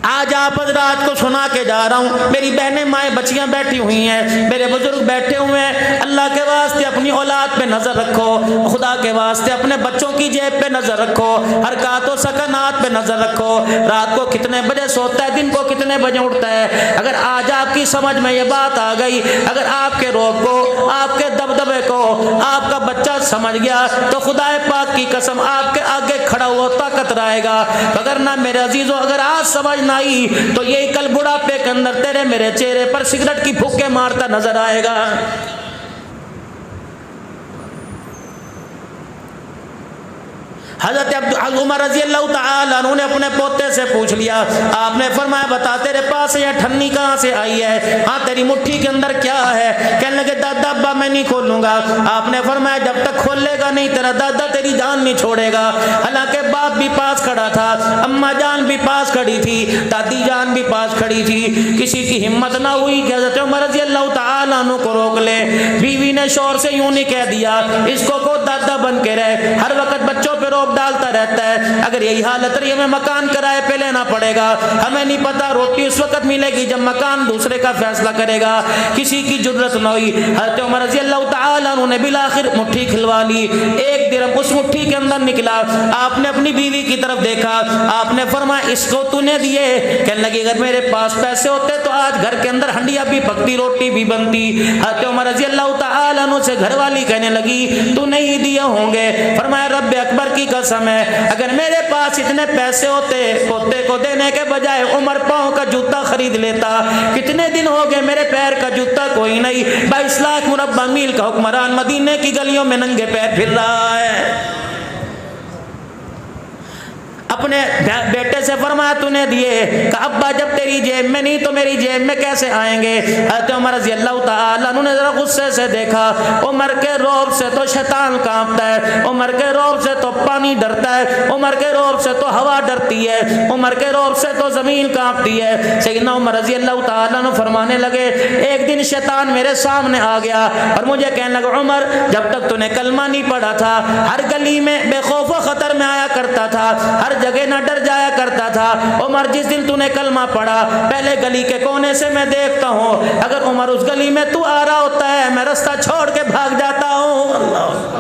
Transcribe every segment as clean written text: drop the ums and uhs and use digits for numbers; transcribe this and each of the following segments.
آج آپ حضرات کو سنا کے جا رہا ہوں. میری بہنیں مائیں بچیاں بیٹھی ہوئی ہیں, میرے بزرگ بیٹھے ہوئے ہیں. اللہ کے واسطے اپنی اولاد پہ نظر رکھو, خدا کے واسطے اپنے بچوں کی جیب پہ نظر رکھو, حرکات و سکنات پہ نظر رکھو. رات کو کتنے بجے سوتا ہے, دن کو کتنے بجے اٹھتا ہے. اگر آج آپ کی سمجھ میں یہ بات آ گئی, اگر آپ کے روب کو, آپ کے دبدبے کو آپ کا بچہ سمجھ گیا تو خدا پاک کی قسم آپ کے آگے کھڑا ہوا طاقت رہے گا. اگر نہ میرے عزیزو, اگر آج سمجھ نہ آئی تو یہی کل بڑھاپے کے اندر تیرے میرے چہرے پر سگریٹ کی پھوکے مارتا نظر آئے گا. حضرت عمر رضی اللہ تعالیٰ عنہ نے اپنے پوتے سے پوچھ لیا, آپ نے فرمایا بتا تیرے پاس یہ ٹھنی کہاں سے آئی ہے, ہاں تیری مٹھی کے اندر کیا ہے. کہنے لگے دادا ابا میں نہیں کھولوں گا. آپ نے فرمایا جب تک کھولے گا نہیں تیرا دادا تیری جان نہیں چھوڑے گا. حالانکہ باپ بھی پاس کھڑا تھا, اماں جان بھی پاس کھڑی تھی, دادی جان بھی پاس کھڑی تھی. کسی کی ہمت نہ ہوئی کہ حضرت عمر رضی اللہ تعالیٰ عنہ کو روک لے. بیوی نے شوہر سے یوں نہیں کہہ دیا اس کو دادا بن کے رہے, ہر وقت بچوں پہ روک ڈالتا رہتا ہے. اگر یہی حالت رہی ہمیں مکان کرائے پہ لینا پڑے گا. ہمیں نہیں پتا روٹی اس وقت ملے گی جب مکان دوسرے کا فیصلہ کرے گا. کسی کی جرت نہ ہوئی. حضرت عمر رضی اللہ تعالیٰ عنہ نے بالآخر مٹھی کھلوا لی. ایک درہم اس مٹھی کے اندر نکلا. آپ نے اپنی بیوی کی طرف دیکھا, آپ نے فرمایا اس کو تو نے دیے. کہنے لگی اگر میرے پاس پیسے ہوتے تو آج گھر کے اندر ہنڈیا بھی پکتی, روٹی بھی بنتی. حضرت عمر رضی اللہ تعالیٰ عنہ سے گھر والی کہنے لگی تو نہیں دیے ہوں گے. فرمایا رب اکبر کی قسم ہے اگر میرے پاس اتنے پیسے ہوتے پوتے کو دینے کے بجائے عمر پاؤں کا جوتا خرید لیتا. کتنے دن ہو گئے میرے پیر کا جوتا کوئی نہیں. 22 لاکھ مربع میل کا حکمران مدینے کی گلیوں میں ننگے پیر پھر رہا ہے. اپنے بیٹے سے فرمایا تو نے دیے. کہ ابا جب تیری جیب میں نہیں تو میری جیب میں کیسے آئیں گے. حضرت عمر رضی اللہ تعالیٰ عنہ نے ذرا غصے سے دیکھا. عمر کے روب سے تو شیطان کانپتا ہے, عمر کے روب سے تو پانی ڈرتا ہے, عمر کے روب سے تو ہوا ڈرتی ہے, عمر کے روب سے تو زمین کانپتی ہے. سیدنا عمر رضی اللہ تعالیٰ عنہ فرمانے لگے ایک دن شیطان میرے سامنے آ گیا اور مجھے کہنے لگا عمر جب تک تو نے کلمہ نہیں پڑھا تھا ہر گلی میں بے خوف و خطر میں آیا کرتا تھا, ہر جگہ نہ ڈر جایا کرتا تھا. عمر جس دن تو نے کلمہ پڑھا پہلے گلی کے کونے سے میں دیکھتا ہوں, اگر عمر اس گلی میں تو آ رہا ہوتا ہے میں راستہ چھوڑ کے بھاگ جاتا ہوں. اللہ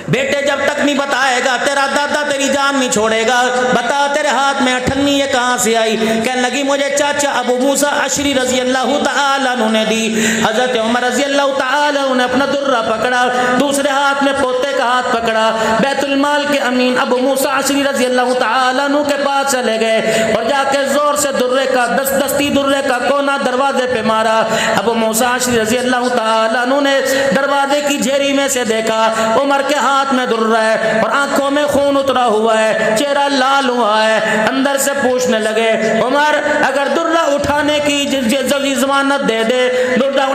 بیٹے جب تک نہیں بتائے گا تیرا دادا تیری جان نہیں چھوڑے گا. بتا تیرے ہاتھ میں اٹھنی یہ کہاں سے آئی. کہنے لگی مجھے چاچا ابو موسیٰ اشعری رضی اللہ تعالیٰ عنہ نے دی. حضرت عمر رضی اللہ تعالیٰ عنہ نے اپنا درہ پکڑا, دوسرے ہاتھ میں پوتے کا ہاتھ پکڑا, بیت المال کے امین ابو موسیٰ اشعری رضی اللہ تعالیٰ عنہ کے پاس چلے گئے اور جا کے زور سے درے کا دستی درے کا کونا دروازے پہ مارا. ابو موسیٰ اشعری رضی اللہ تعالیٰ عنہ نے دروازے کی جھیری میں سے دیکھا عمر کے ہاتھ میں درہ ہے اور آنکھوں میں خون اترا ہوا ہے, چہرہ لال ہوا ہے. اندر سے پوچھنے لگے عمر اگر درہ اٹھانے کی ضمانت دے دے, درہ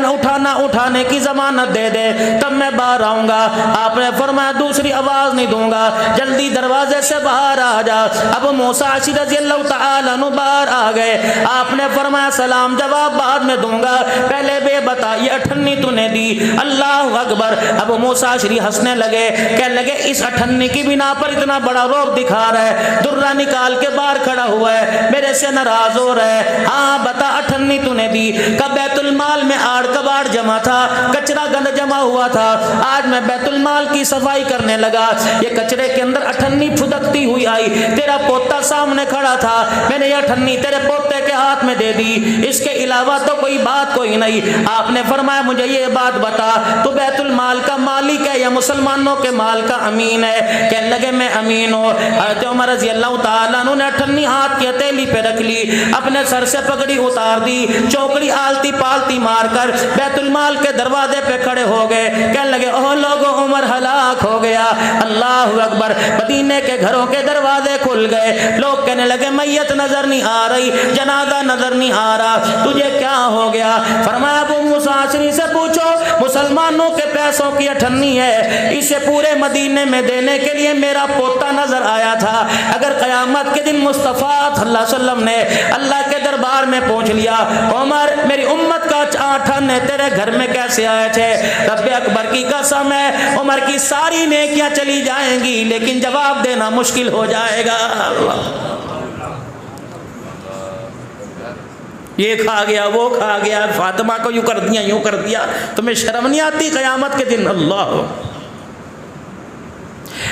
اٹھانے کی ضمانت دے دے تب میں باہر آؤں گا. آپ نے فرمایا دوسری آواز نہیں دوں گا, جلدی دروازے سے باہر آ جا. ابو موسیٰ اشعری رضی اللہ تعالیٰ عنہ باہر آ گئے. آپ نے فرمایا سلام جواب بعد میں دوں گا, پہلے بے بتا یہ اٹھنی تو نے دی. اللہ اکبر. ابو موسیٰ اشعری ہنسنے لگے, کہنے لگے اس اٹھنی کی بنا پر اتنا بڑا روب دکھا رہا ہے, درہ نکال کے باہر کھڑا ہوا ہے, میرے سے ناراض ہو رہا ہے. ہاں بتا اٹھنی تو نے دی. کب بیت المال میں آڑ کباڑ جمع تھا, کچرا گند جمع ہوا تھا, آج میں بیت المال کی صفائی کرنے لگا, یہ کچرے کے اندر اٹھنی پھدکتی ہوئی آئی, تیرا پوتا سامنے کھڑا تھا, میں نے یہ اٹھنی تیرے پوتے کے ہاتھ میں دے دی, اس کے علاوہ تو کوئی بات کوئی نہیں. آپ نے فرمایا مجھے یہ بات بتا تو بیت المال کا مالک ہے یا مسلمانوں کے مال کا امین ہے. کہنے لگے میں امین ہوں. حضرت عمر رضی اللہ تعالیٰ عنہ نے اٹھنی ہاتھ کی ہتھیلی پہ رکھ لی, اپنے سر سے پگڑی اتار دی, چوکڑی آلتی پالتی مار کر بیت المال کے دروازے پہ کھڑے ہو گئے. کہنے لگے اوہ لوگو عمر ہلاک ہو گیا. اللہ اکبر. مدینے کے گھروں کے دروازے کھل گئے. لوگ کہنے لگے میت نظر نہیں آ رہی, جنازہ نظر نہیں آ رہا, تجھے کیا ہو گیا. فرمایا ابو موسیٰ اشعری سے پوچھو, مسلمانوں کے پیسوں کی اٹھنی ہے, اسے پورے مدینے میں دینے کے لیے میرا پوتا نظر آیا تھا. اگر قیامت کے دن مصطفیٰ صلی اللہ علیہ وسلم نے اللہ کے دربار میں پوچھ لیا عمر میری امت کا اٹھانے تیرے گھر میں کیسے آئے تھے, رب اکبر کی قسم ہے عمر کی ساری نیکیاں چلی جائیں گی لیکن جواب دینا مشکل ہو جائے گا. یہ کھا گیا وہ کھا گیا، فاطمہ کو یوں کر دیا یوں کر دیا. تمہیں شرم نہیں آتی قیامت کے دن؟ اللہ.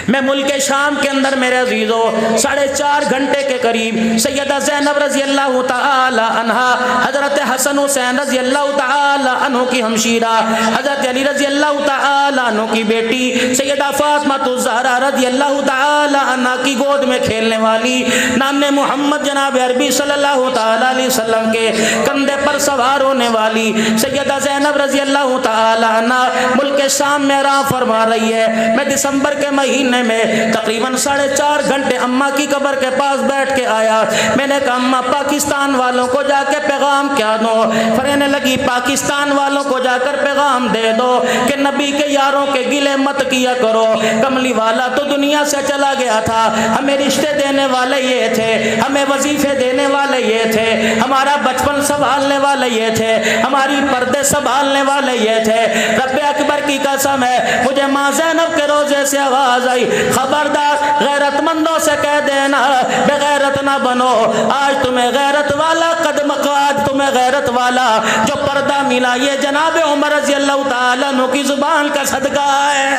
میں ملک شام کے اندر میرے عزیزو 4.5 گھنٹے کے قریب سیدہ زینب رضی اللہ تعالی عنہا، حضرت حسن حسین رضی اللہ تعالی عنہ کی ہمشیرہ، حضرت علی رضی اللہ تعالی عنہ کی بیٹی سیدہ فاطمہ الزہرا رضی اللہ تعالی عنہ کی گود میں کھیلنے والی، نام محمد جناب عربی صلی اللہ تعالی علیہ وسلم کے کندھے پر سوار ہونے والی سیدہ زینب رضی اللہ تعالی عنہ ملک شام میں راہ فرما رہی ہے. میں دسمبر کے مہینے میں تقریباً 4.5 گھنٹے اماں کی قبر کے پاس بیٹھ کے آیا. میں نے کہا اماں پاکستان والوں کو جا کے پیغام کیا دو؟ فرمانے لگی پاکستان والوں کو جا کر پیغام دے دو کہ نبی کے یاروں کے گلے مت کیا کرو. کملی والا تو دنیا سے چلا گیا تھا، ہمیں رشتے دینے والے یہ تھے، ہمیں وظیفے دینے والے یہ تھے، ہمارا بچپن سنبھالنے والے یہ تھے، ہماری پردے سنبھالنے والے یہ تھے. رب اکبر کی قسم ہے مجھے ماں زینب کے روزے سے آواز آئی، خبردار غیرت مندوں سے کہہ دینا بے غیرت نہ بنو. آج تمہیں غیرت والا قدم قاد، تمہیں غیرت والا جو پردہ ملا یہ جناب عمر رضی اللہ تعالیٰ عنہ کی زبان کا صدقہ ہے.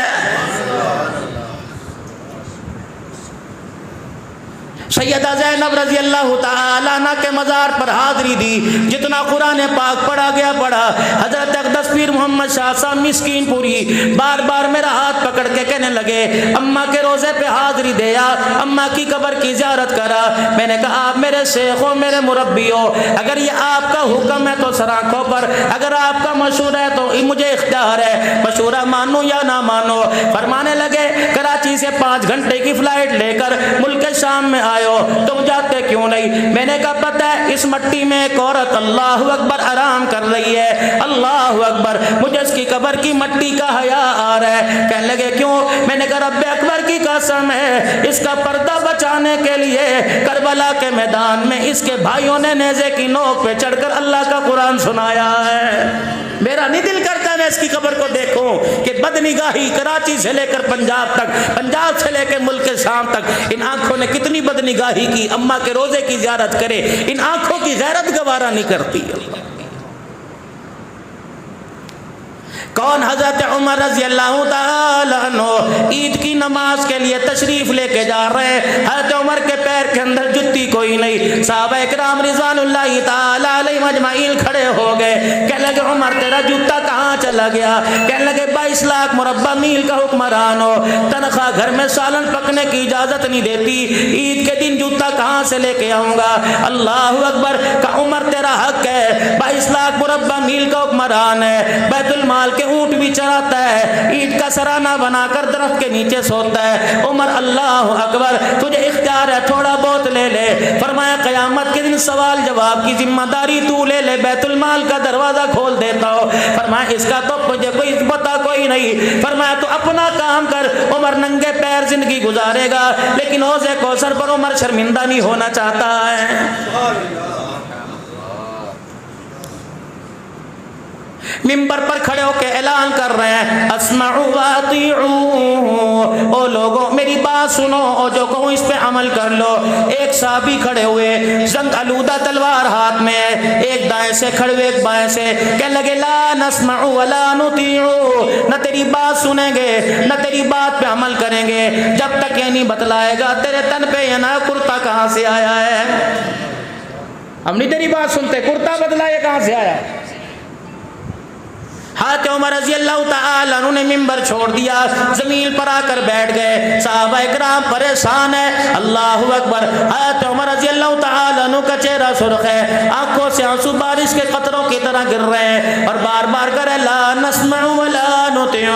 سیدہ زینب رضی اللہ تعالی عنہ کے مزار پر حاضری دی. جتنا قرآن پاک پڑھا گیا پڑھا. حضرت اقدس پیر محمد شاہ صاحب مسکین پوری بار بار میرا ہاتھ پکڑ کے کہنے لگے اماں کے روزے پہ حاضری دے آ، اماں کی قبر کی زیارت کرا. میں نے کہا آپ میرے شیخ ہو، میرے مربی ہو، اگر یہ آپ کا حکم ہے تو سر آنکھوں پر، اگر آپ کا مشورہ ہے تو مجھے اختیار ہے، مشورہ مانو یا نہ مانو. فرمانے لگے کراچی سے 5 گھنٹے کی فلائٹ لے کر ملک شام میں آئے ہو، تم جاتے کیوں نہیں؟ میں نے کہا پتہ ہے اس مٹی میں ایک عورت اللہ اکبر آرام کر رہی ہے، اللہ اکبر، مجھے اس کی قبر کی مٹی کا حیا آ رہا ہے. کہنے لگے کیوں؟ میں نے کہا رب اکبر کی قسم ہے اس کا پردہ بچانے کے لیے کربلا کے میدان میں اس کے بھائیوں نے نیزے کی نوک پہ چڑھ کر اللہ کا قرآن سنایا ہے. میرا نہیں دل کرتا میں اس کی قبر کو دیکھوں کہ بدنگاہی کراچی سے لے کر پنجاب تک، پنجاب سے لے کے ملک شام تک ان آنکھوں نے کتنی بدنگاہی کی. اماں کے روزے کی زیارت کرے، ان آنکھوں کی غیرت گوارا نہیں کرتی. کون؟ حضرت عمر رضی اللہ تعالی عنہ عید کی نماز کے لیے تشریف لے کے جا رہے ہیں. حضرت عمر کے پیر کے اندر جتی کوئی نہیں. صحابہ اکرام رضوان اللہ تعالی علیہم اجمعین کھڑے ہو گئے. کہنے لگے عمر تیرا جوتا کہاں چلا گیا؟ کہنے لگے 22 لاکھ مربع میل کا حکمران ہو، تنخواہ گھر میں سالن پکنے کی اجازت نہیں دیتی، عید کے دن جوتا کہاں سے لے کے آؤں گا؟ اللہ اکبر. کہ عمر تیرا حق ہے، 22 لاکھ مربع میل کا حکمران ہے، بیت المال کے اونٹ بھی چراتا ہے، عید کا سرانہ بنا کر درخت کے نیچے سوتا ہے. عمر اللہ اکبر، تجھے اختیار ہے تھوڑا بہت لے لے. فرمایا قیامت کے دن سوال جواب کی ذمہ داری تو لے لے، بیت المال کا دروازہ کھول دیتا ہو. فرمایا اس کا تو مجھے کوئی پتہ کوئی نہیں. فرمایا تو اپنا کام کر. عمر ننگے پیر زندگی گزارے گا لیکن حوض کوثر پر عمر شرمندہ نہیں ہونا چاہتا ہے. منبر پر کھڑے ہو کے اعلان کر رہے ہیں اسمعوا واطیعوا، او لوگوں میری بات سنو اور جو کہوں اس پہ عمل کر لو. ایک صحابی کھڑے ہوئے، زنگ آلودہ تلوار ہاتھ میں ہے، ایک دائیں سے کھڑے ہوئے ایک بائیں سے، کہنے لگے لا نسمع ولا نطیع، نہ تیری بات سنیں گے نہ تیری بات پہ عمل کریں گے جب تک یہ نہیں بتلائے گا تیرے تن پہ یہ نیا کرتا کہاں سے آیا ہے. ہم نہیں تیری بات سنتے، کرتا بدلا یہ کہاں سے آیا؟ حضرت عمر رضی اللہ تعالیٰ عنہ نے منبر چھوڑ دیا، زمین پر آ کر بیٹھ گئے. صحابہ اکرام پریشان ہے. اللہ اکبر. حضرت عمر رضی اللہ تعالیٰ عنہ کا چہرہ سرخ ہے، آنکھوں سے آنسو بارش کے قطروں کی طرح گر رہے ہیں اور بار بار کرے لا نسمع ولا نطیع،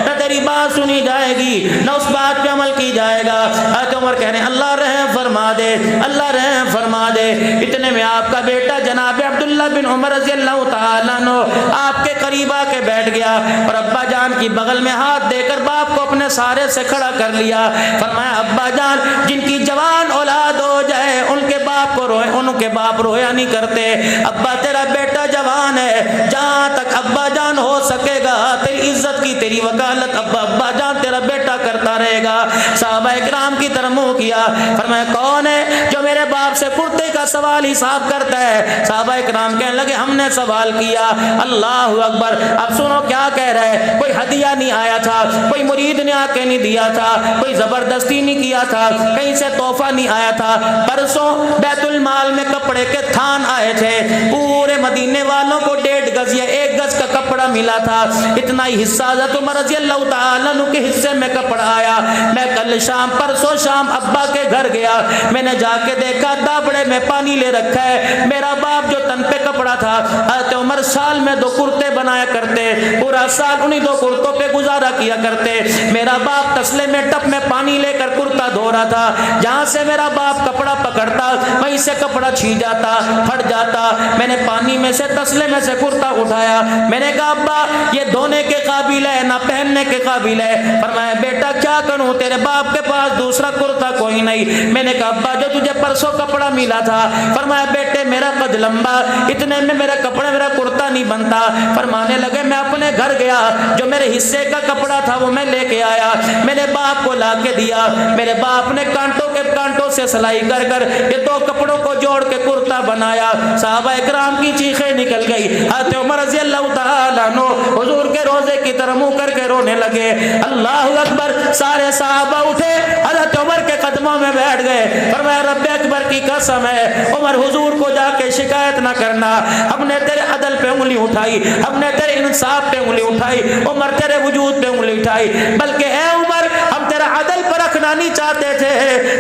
نہ تیری بات سنی جائے گی نہ اس بات پہ عمل کی جائے گا. حضرت عمر کہہ رہے ہیں اللہ رحم فرما دے، اللہ رحم فرما دے. اتنے میں آپ کا بیٹا جناب عبداللہ بن عمر رضی اللہ تعالیٰ عنہ آپ کے قریب کے بیٹھ گیا اور ابا جان کی بغل میں ہاتھ دے کر باپ کو اپنے سارے سے کھڑا کر لیا. فرمایا ابا جان جن کی جوان اولاد ہو جائے ان کے باپ کو روئے، ان کے باپ رویا نہیں کرتے. ابا تیرا بیٹا جوان اعلان ہے جہاں تک ابا جان ہو سکے گا تیری عزت کی تیری وکالت ابا جان تیرا بیٹا کرتا رہے گا۔ صحابہ کرام کی طرف منہ کیا، فرمایا کون ہے جو میرے باپ سے کرتے کا سوال حساب کرتا ہے؟ صحابہ کرام کہنے لگے ہم نے سوال کیا۔ اللہ اکبر، اب سنو کیا کہہ رہے ہیں، کوئی ہدیہ نہیں آیا تھا، کوئی مرید نے آ کے نہیں دیا تھا، کوئی زبردستی نہیں کیا تھا، کہیں سے تحفہ نہیں آیا تھا، پرسوں بیت المال میں کپڑے کے تھان آئے تھے، پورے مدینے والوں کو 1.5 گز یا 1 گز کا کپڑا ملا تھا، اتنا ہی حصہ حضرت عمر رضی اللہ تعالیٰ عنہ کے حصے میں کپڑا آیا۔ میں کل شام پرسوں شام ابا کے گھر گیا، میں نے جا کے دیکھا دابڑے میں پانی لے رکھا ہے، میرا باپ جو تن پہ کپڑا تھا، حضرت عمر سال میں 2 کرتے بنایا کرتے، پورا سال انہی 2 کرتوں پہ گزارا کیا کرتے، میرا باپ تسلے میں ٹپ میں پانی لے کر کرتا دھو رہا تھا، جہاں سے میرا باپ کپڑا پکڑتا وہیں سے کپڑا چھین جاتا پھٹ جاتا، میں نے پانی میں سے تسلے میں سے کرتا اٹھایا، میں نے کہا ابا یہ دھونے کے قابل ہے نہ پہننے کے قابل ہے، فرمایا بیٹا کیا کروں تیرے باپ کے پاس دوسرا کرتا کوئی نہیں، میں نے کہا ابا جو تجھے پرسوں کپڑا ملا تھا، فرمایا بیٹے میرا قد لمبا اتنے میں میرا کپڑا میرا کرتا نہیں بنتا، فرمانے لگے میں اپنے گھر گیا جو میرے حصے کا کپڑا تھا وہ میں لے کے آیا، میرے باپ کو لا کے دیا، میرے باپ نے کانٹوں سے سلائی کر کر یہ 2 کپڑوں کو جوڑ کے کرتا بنایا۔ صحابہ اکرام کی چیخیں نکل گئی، حضرت عمر رضی اللہ تعالیٰ عنہ حضور کے روزے کی طرف منہ کر کے رونے لگے۔ اللہ اکبر، سارے صحابہ اٹھے حضرت عمر کے قدموں میں بیٹھ گئے، فرمایا رب اکبر کی قسم ہے عمر حضور کو جا کے شکایت نہ کرنا، ہم نے تیرے عدل پہ انگلی اٹھائی، ہم نے تیرے انصاف پہ انگلی اٹھائی، عمر تیرے وجود پہ انگلی اٹھائی، بلکہ اے عمر ہم تیرا عدل پر رکھنا نہیں چاہتے تھے،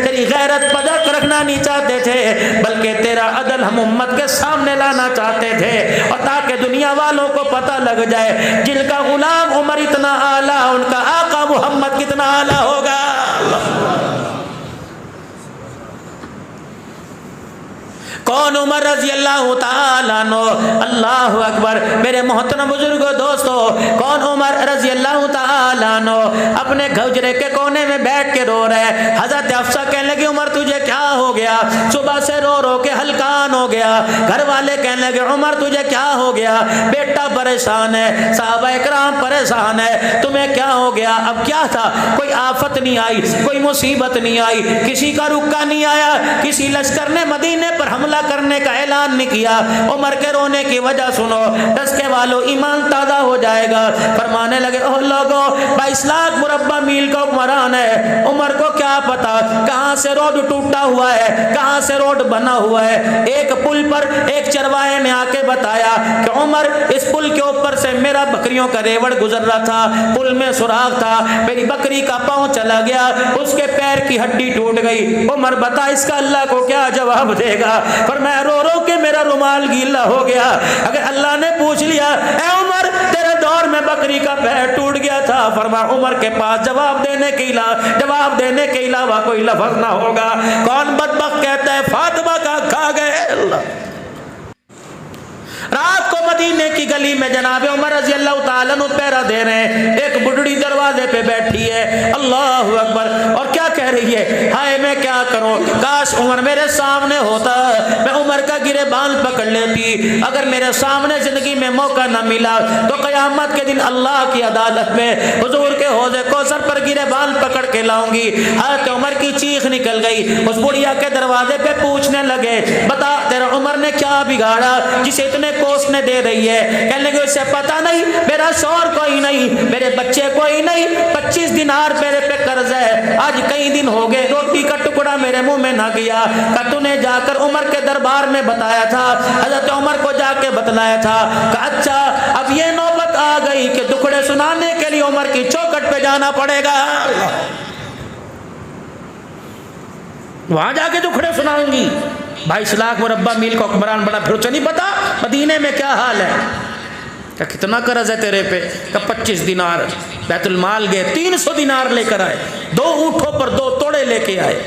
تیری غیرت پر رکھنا نہیں چاہتے تھے، بلکہ تیرا عدل ہم امت کے سامنے لانا چاہتے تھے، اور تاکہ دنیا والوں کو پتہ لگ جائے جن کا غلام عمر اتنا اعلیٰ ان کا آقا محمد کتنا اعلیٰ ہوگا۔ کون عمر رضی اللہ تعالیٰ عنہ؟ اللہ اکبر، میرے محترم بزرگوں دوستو، کون عمر رضی اللہ تعالیٰ عنہ اپنے حجرے کے کونے میں بیٹھ کے رو رہے، حضرت حفصہ کہنے لگی عمر تجھے کیا ہو گیا؟ صبح سے رو رو کے ہلکان ہو گیا، گھر والے کہنے لگے عمر تجھے کیا ہو گیا؟ بیٹا پریشان ہے، صحابہ اکرام پریشان ہے، تمہیں کیا ہو گیا؟ اب کیا تھا؟ کوئی آفت نہیں آئی، کوئی مصیبت نہیں آئی، کسی کا رکا نہیں آیا، کسی لشکر نے مدینے پر حملہ کرنے کا اعلان نہیں کیا، عمر کے رونے کی وجہ سنو، دسکے والوں ایمان تازہ ہو جائے گا، فرمانے لگے اوہ لوگوں 22 لاکھ مربع میل کا حکمران ہے، عمر کو کیا پتا کہاں سے روڈ ٹوٹا ہوا ہے، کہاں سے روڈ بنا ہوا ہے، ایک پل پر ایک چروائے نے آ کے بتایا کہ عمر اس پل کے اوپر سے میرا بکریوں کا ریوڑ گزر رہا تھا، پل میں سوراخ تھا، میری بکری کا پاؤں چلا گیا، اس کے پیر کی ہڈی ٹوٹ گئی، عمر بتا اس کا اللہ کو کیا جواب دے گا؟ فرمایا رو رو کے میرا رومال گیلا ہو گیا، اگر اللہ نے پوچھ لیا اے عمر تیرے دور میں بکری کا پیر ٹوٹ گیا تھا، فرمایا عمر کے پاس جواب دینے کے علاوہ کوئی لفظ نہ ہوگا۔ کون بدبخت کہتا ہے فاطمہ کا کھا گئے اللہ۔ رات کو مدینے کی گلی میں جناب عمر رضی اللہ تعالیٰ عنہ پہرا دے رہے ہیں، ایک بڈڑی دروازے پہ بیٹھی ہے، اللہ اکبر، اور کیا کہہ رہی ہے ہائے میں کیا کروں، کاش عمر میرے سامنے ہوتا، میں عمر کا گریبان پکڑ لیتی، اگر میرے سامنے زندگی میں موقع نہ ملا تو قیامت کے دن اللہ کی عدالت میں حضور کے حوض کوثر پر گریبان پکڑ کے لاؤں گی۔ حضرت عمر کی چیخ نکل گئی، اس بڑھیا کے دروازے پہ پوچھنے لگے بتا تیرا عمر نے کیا بگاڑا جسے اتنے کوس نے دے رہی ہے؟ کہنے لگے اسے پتا نہیں، میرا شوہر کوئی نہیں، میرے بچے کوئی نہیں، 25 دینار میرے پہ قرض ہے، آج کئی دن ہو گئے روٹی کا ٹکڑا میرے منہ میں نہ گیا، کہ تو نے جا کر عمر کے دربار میں بتایا تھا، حضرت عمر کو جا کے بتلایا تھا، کہ اچھا اب یہ نوبت آ گئی کہ دکھڑے سنانے کے لیے عمر کی چوکٹ پہ جانا پڑے گا، وہاں جا کے دکھڑے سناؤں گی۔ 22 لاکھ مربع میل کا حکمران بڑا، پھر نہیں پتا مدینے میں کیا حال ہے، کہ کتنا قرض ہے تیرے پہ، کہ 25 دینار، بیت المال گئے 300 دینار لے کر آئے، 2 اونٹوں پر 2 توڑے لے کے آئے،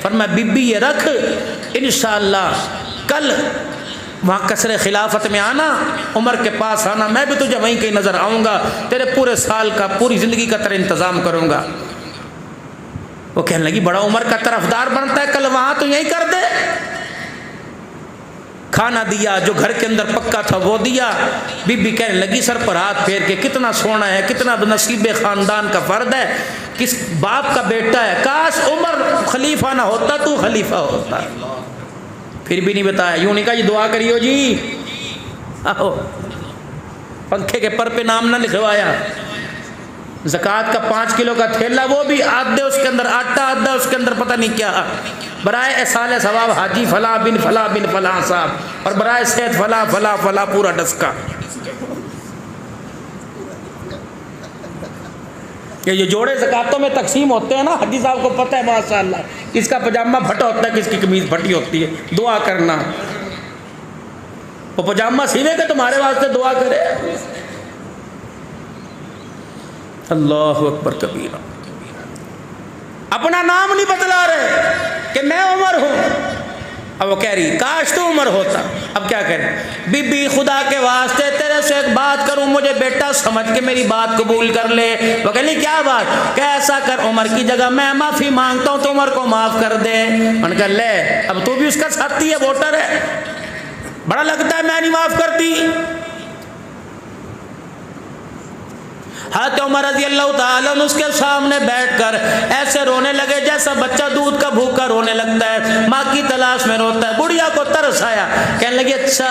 فرمایا بی بی یہ رکھ، انشاءاللہ کل وہاں قصر خلافت میں آنا، عمر کے پاس آنا، میں بھی تجھے وہیں کہیں نظر آؤں گا، تیرے پورے سال کا پوری زندگی کا تیرا انتظام کروں گا۔ وہ کہنے لگی بڑا عمر کا طرفدار بنتا ہے، کل وہاں تو یہی کر دے، کھانا دیا، جو گھر کے اندر پکا تھا وہ دیا۔ بی بی کہنے لگی سر پر ہاتھ پھیر کے، کتنا سونا ہے، کتنا نصیب خاندان کا فرد ہے، کس باپ کا بیٹا ہے، کاش عمر خلیفہ نہ ہوتا تو خلیفہ ہوتا۔ پھر بھی نہیں بتایا، یوں نہیں کہا یہ دعا کریو جی، آہو پنکھے کے پر پہ نام نہ لکھوایا۔ زکوٰۃ کا 5 کلو کا تھیلا، وہ بھی آدھے اس کے اندر آٹا، آدھا اس کے اندر پتہ نہیں کیا، برائے احصال ثواب حاجی فلاں بن فلاں بن فلاں صاحب، اور برائے صحت فلاں فلاں فلاں، پورا ڈسکا۔ یہ جوڑے زکاتوں میں تقسیم ہوتے ہیں نا، حاجی صاحب کو پتہ ہے ماشاءاللہ، کس کا پاجامہ پھٹا ہوتا ہے، کس کی قمیض پھٹی ہوتی ہے، دعا کرنا۔ وہ پاجامہ سینے کے تمہارے واسطے دعا کرے۔ اللہ اکبر کبیرہ۔ اپنا نام نہیں بتلا رہے کہ میں عمر ہوں، اب وہ کہہ رہی کاش تو عمر ہوتا۔ اب کیا کریں؟ بی بی خدا کے واسطے تیرے سے ایک بات کروں، مجھے بیٹا سمجھ کے میری بات قبول کر لے۔ وہ کہہ لی کیا بات؟ کہ ایسا کر، عمر کی جگہ میں معافی مانگتا ہوں تو عمر کو معاف کر دے۔ انہوں نے کہا لے، اب تو بھی اس کا ساتھی ہے، ووٹر ہے، بڑا لگتا ہے میں نہیں معاف کرتی۔ حضرت عمر رضی اللہ تعالیٰ عنہ اس کے سامنے بیٹھ کر ایسے رونے لگے جیسا بچہ دودھ کا بھوکا رونے لگتا ہے، ماں کی تلاش میں روتا ہے۔ بڑھیا کو ترس آیا، کہنے لگی اچھا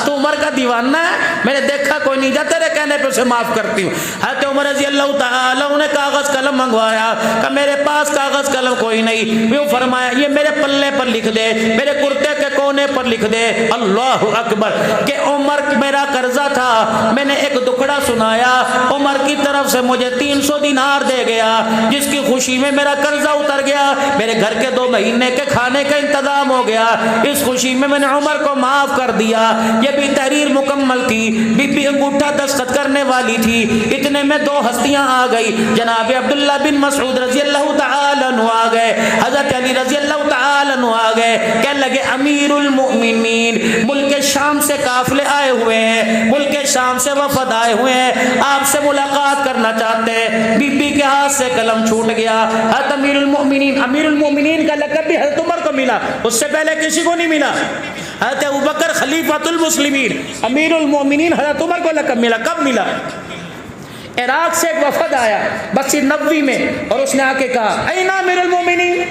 تو عمر کا دیوانہ ہے، میں نے دیکھا کوئی نہیں، جا تیرے کہنے پہ اسے معاف کرتی ہوں۔ حضرت عمر رضی اللہ تعالیٰ عنہ نے کاغذ قلم منگوایا کہ میرے پاس کاغذ قلم کوئی نہیں، یوں فرمایا یہ میرے پلے پر لکھ دے، میرے کرتے کے کونے پر لکھ دے، اللہ اکبر، کہ عمر میرا قرضہ تھا، میں نے ایک دکھڑا سنایا، عمر کی طرف سے مجھے 300 دینار دے گیا، جس کی خوشی میں میرا قرضہ اتر گیا، میرے گھر کے 2 مہینے کے کھانے کا انتظام ہو گیا، اس خوشی میں نے عمر کو معاف کر دیا۔ یہ بھی تحریر مکمل تھی، بی بی انگوٹھا دستخط کرنے والی تھی، اتنے میں 2 ہستیاں آ گئی، جناب عبداللہ بن مسعود رضی اللہ تعالیٰ عنہ آ گئے، حضرت علی رضی اللہ تعالیٰ عنہ آ گئے، کہنے لگے امیر المؤمنین ملک شام سے قافلے آئے ہوئے ہیں، ملک شام سے وفد آئے ہوئے ہیں، آپ سے ملاقات کرنا چاہتے ہیں۔ بی بی کے ہاتھ سے قلم چھوٹ گیا۔ حضرت امیر المؤمنین کا لقب بھی حضرت عمر کو ملا، اس سے پہلے کسی کو نہیں ملا۔ حضرت ابوبکر خلیفۃ المسلمین، امیر المؤمنین حضرت عمر کو لقب ملا، کب ملا؟ عراق سے ایک وفد آیا مسجد نبوی میں، اور اس نے آ کے کہا این امیر المؤمنین،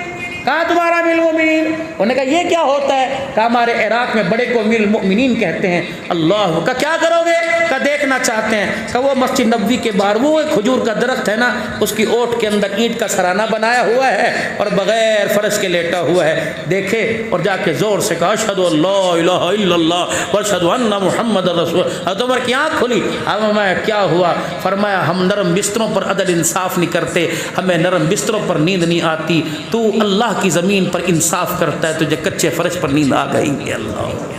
کہاں تمہارا امیر المؤمنین؟ انہوں نے کہا یہ کیا ہوتا ہے؟ کہا ہمارے عراق میں بڑے کو امیر المؤمنین کہتے ہیں۔ اللہ کا کیا کرو گے؟ کہا دیکھنا چاہتے ہیں۔ کہا وہ مسجد نبوی کے باہر وہ کھجور کا درخت ہے نا، اس کی اوٹ کے اندر اینٹ کا سرانہ بنایا ہوا ہے اور بغیر فرش کے لیٹا ہوا ہے، دیکھے اور جا کے زور سے کہا اشہد ان لا الہ الا اللہ واشہد ان محمد رسول۔ حضرت عمر کی آنکھ کھلی، ہمیں کیا ہوا؟ فرمایا ہم نرم بستروں پر عدل انصاف نہیں کرتے، ہمیں نرم بستروں پر نیند نہیں آتی، تو اللہ کی زمین پر انصاف کرتا ہے، تجھے کچے فرش پر نیند آ گئی۔ اللہ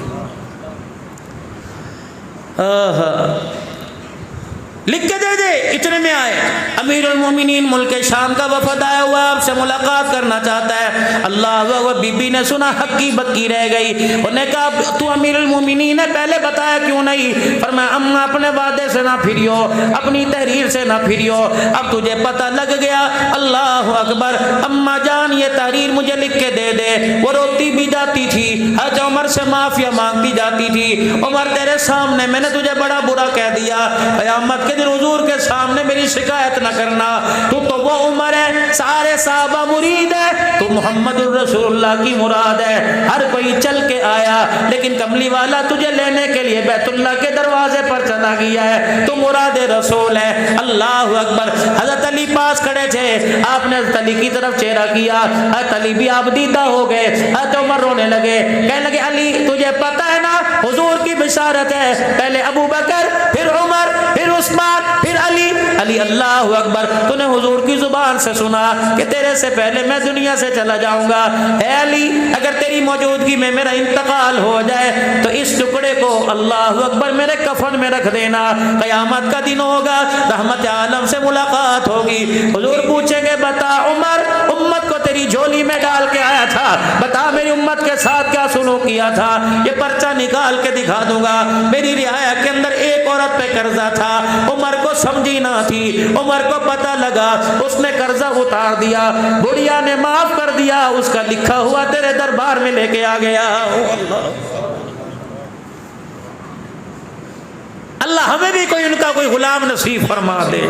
لکھ کے دے دے، اتنے میں آئے امیر المومنین ملک شام کا وفد آیا ہوا، آپ سے ملاقات کرنا چاہتا ہے۔ اللہ وہ بی بی نے سنا ہکی بکی رہ گئی، انہوں نے کہا تو امیر المومنین ہے، پہلے بتایا کیوں نہیں؟ فرمایا اماں اپنے وعدے سے نہ پھریو، اپنی تحریر سے نہ پھریو، اب تجھے پتہ لگ گیا۔ اللہ اکبر، اماں جان یہ تحریر مجھے لکھ کے دے دے۔ وہ روتی بھی جاتی تھی، حضرت عمر سے معافیا مانگتی جاتی تھی، عمر تیرے سامنے میں نے تجھے بڑا برا کہہ دیا، قیامت دن حضور کے سامنے میری شکایت نہ کرنا، تو وہ عمر ہے، سارے صحابہ مرید ہے، تو محمد الرسول اللہ کی مراد ہے، ہر کوئی چل کے آیا، لیکن کملی والا تجھے لینے کے لیے بیت اللہ کے دروازے پر چلا گیا ہے، تو مراد رسول ہے۔ اللہ اکبر، حضرت علی پاس کھڑے تھے، آپ نے حضرت علی کی طرف چہرہ کیا، حضرت علی بھی آپ دیدہ ہو گئے، حضرت عمر رونے لگے، کہنے لگے علی تجھے پتہ ہے نا حضور کی بشارت ہے، پہلے ابو بکر پھر عمر پھر عثمان پھر علی۔ علی اللہ اکبر، تو نے حضور کی زبان سے سنا کہ تیرے سے پہلے میں دنیا سے چلا جاؤں گا، اے علی اگر تیری موجودگی میں میرا انتقال ہو جائے تو اس ٹکڑے کو اللہ اکبر میرے کفن میں رکھ دینا، قیامت کا دن ہوگا، رحمت عالم سے ملاقات ہوگی، حضور پوچھیں گے بتا عمر امت کو تیری جھولی میں ڈال کے آیا تھا، بتا میری امت کے ساتھ کیا سلوک کیا تھا، یہ پرچہ نکال کے دکھا دوں گا، میری رعایا کے اندر ایک عورت پہ قرضہ تھا، عمر کو سمجھی نہ تھی، عمر کو پتہ لگا، اس نے قرضہ اتار دیا، بڑھیا نے معاف کر دیا، اس کا لکھا ہوا تیرے دربار میں لے کے آ گیا۔ اللہ ہمیں بھی کوئی ان کا کوئی غلام نصیب فرما دے۔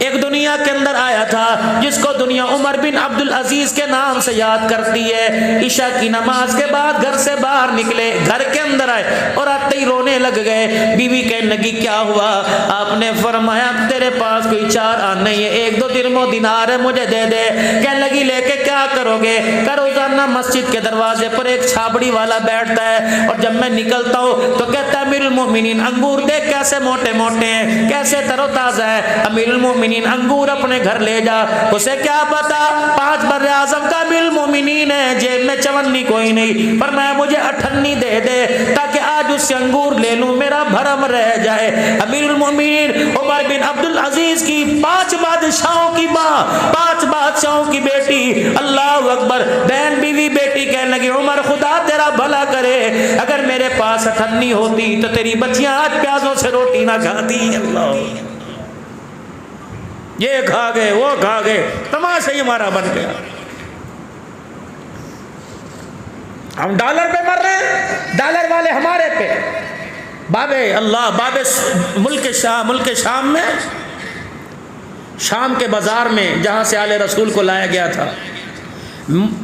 ایک دنیا کے اندر آیا تھا جس کو دنیا عمر بن عبد العزیز کے نام سے یاد کرتی ہے۔ عشاء کی نماز کے بعد گھر سے باہر نکلے، گھر کے اندر آئے اور آتے ہی رونے لگ گئے۔ بیوی کہنے لگی کیا ہوا؟ آپ نے فرمایا تیرے پاس کوئی 4 آنے نہیں ہے، 1-2 درہم و دینار ہے، مجھے دے دے۔ کہنے لگی لے کے کیا کرو گے؟ کہ روزانہ مسجد کے دروازے پر ایک چھابڑی والا بیٹھتا ہے اور جب میں نکلتا ہوں تو کہتا ہے امیر المومنین انگور دیکھ کیسے موٹے موٹے ہیں، کیسے تر و تازہ ہے، امیر المومنین انگور اپنے گھر لے جا۔ اسے کیا پتا 5 بر اعظم کا امیر المومنین ہے، جیب میں چونی کوئی نہیں، پر میں مجھے 58 دے دے تاکہ آج اس سے انگور لے لوں، میرا بھرم رہ جائے۔ امیر المومنین عمر بن عبد العزیز کی 5 بادشاہوں کی ماں، 5 بادشاہوں کی بیٹی، اللہ اکبر، بہن بیوی بیٹی کہنے لگی عمر خدا تیرا بھلا کرے، اگر میرے پاس 58 ہوتی تو تیری بچیاں آج پیازوں سے روٹی نہ کھاتی۔ اللہ، یہ کھا گئے وہ کھا گئے، تماشا ہی ہمارا بن گیا۔ ہم ڈالر پہ مر رہے ہیں، ڈالر والے ہمارے پہ۔ بابے اللہ، بابے ملک شام میں، شام کے بازار میں جہاں سے آل رسول کو لایا گیا تھا،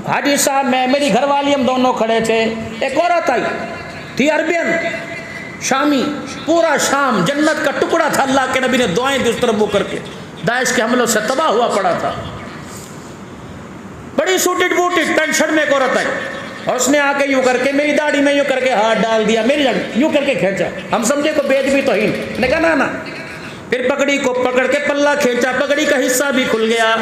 حاجی صاحب میں، میری گھر والی، ہم دونوں کھڑے تھے، ایک عورت آئی تھی عربین شامی، پورا شام جنت کا ٹکڑا تھا، اللہ کے نبی نے دعائیں دی اس طرف وہ کر کے، داعش کے حملوں سے تباہ ہوا پڑا تھا۔ بڑی سوٹڈ بوٹڈ پینٹ شرٹ میں ایک عورت آئی اور اس نے آ کے یوں کر کے میری داڑھی میں یوں کر کے ہاتھ ڈال دیا، میری یوں کر کے کھینچا، ہم سمجھے کو بیچ بھی توہین، نے کہا نا، پھر پگڑی کو پکڑ کے پلہ کھینچا، پگڑی کا حصہ بھی کھل گیا۔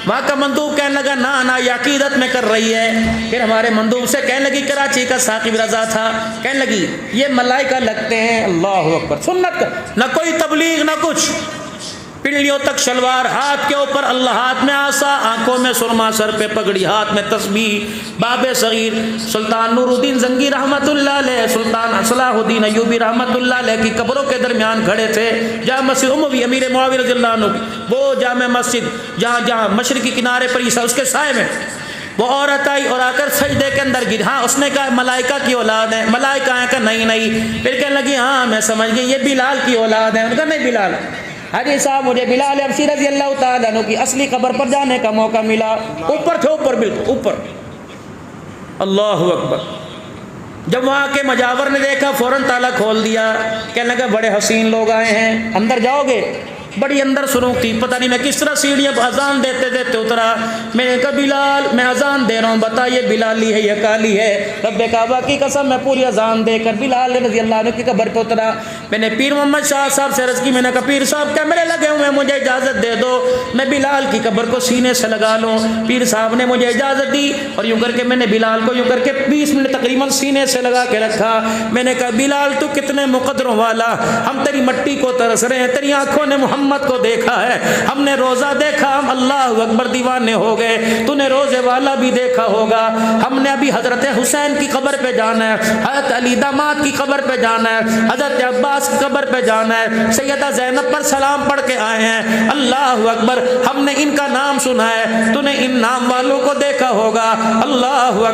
وہاں کا مندوب کہنے لگا نا یہ عقیدت میں کر رہی ہے۔ پھر ہمارے مندوب سے کہنے لگی کراچی کا ثاقب رضا تھا، کہنے لگی یہ ملائکہ لگتے ہیں، اللہ اکبر، سنت کا نہ کوئی تبلیغ نہ کچھ، پنڈلیوں تک شلوار، ہاتھ کے اوپر اللہ، ہاتھ میں آسا، آنکھوں میں سرما، سر پہ پگڑی، ہاتھ میں تسبیح۔ باب صغیر سلطان نور الدین زنگی رحمت اللہ علیہ، سلطان صلاح الدین ایوبی رحمت اللہ علیہ کی قبروں کے درمیان کھڑے تھے۔ جامع مسجد اموی امیر معاویہ رضی اللہ عنہ، وہ جامع مسجد جہاں مشرقی کنارے پر عیسیٰ، اس کے سائے میں وہ عورت آئی اور آ کر سجدے کے اندر گر۔ ہاں اس نے کہا ملائکہ کی اولاد ہے، ملائکہ ہیں؟ کہا نہیں۔ پھر کہنے لگی ہاں میں سمجھ گئی یہ بلال کی اولاد ہے۔ انہوں نے کہا نہیں بلال۔ حاجی صاحب مجھے بلال حبشی رضی اللہ تعالیٰ عنہ کی اصلی قبر پر جانے کا موقع ملا، اوپر تھے، اوپر بالکل اوپر، اللہ اکبر۔ جب وہاں کے مجاور نے دیکھا فوراً تالا کھول دیا، کہنے لگا بڑے حسین لوگ آئے ہیں، اندر جاؤ گے؟ بڑی اندر سنوک تھی، پتہ نہیں میں کس طرح سیڑھیاں اذان دیتے دیتے اترا۔ میں نے کہا بلال میں اذان دے رہا ہوں، بتا یہ بلالی ہے یہ کالی ہے؟ رب کعبہ کی قسم میں پوری اذان دے کر بلال رضی اللہ عنہ کی قبر پہ اترا۔ میں نے پیر محمد شاہ صاحب سے عرض کی، میں نے کہا پیر صاحب کیمرے لگے ہوئے ہیں، مجھے اجازت دے دو میں بلال کی قبر کو سینے سے لگا لوں۔ پیر صاحب نے مجھے اجازت دی اور یوں کر کے میں نے بلال کو یوں کر کے 20 منٹ تقریباً سینے سے لگا کے رکھا۔ میں نے کہا بلال تو کتنے مقدروں والا، ہم تیری مٹی کو ترس رہے ہیں، تیری آنکھوں نے محمد کو دیکھا ہے، ہم نے روزہ دیکھا، ہم اللہ اکبر دیوانے ہو گئے، تو نے روزے والا بھی دیکھا ہوگا۔ ہم نے ابھی حضرت حسین کی قبر پہ جانا ہے، حضرت علی داماد کی قبر پہ جانا ہے، حضرت عباس کی قبر پہ جانا ہے، سیدہ زینب پر سلام پڑھ کے آئے ہیں، اللہ اکبر، ہم نے ان کا نام سنا ہے، تو نے ان نام والوں کو دیکھا ہوگا، اللہ اکبر۔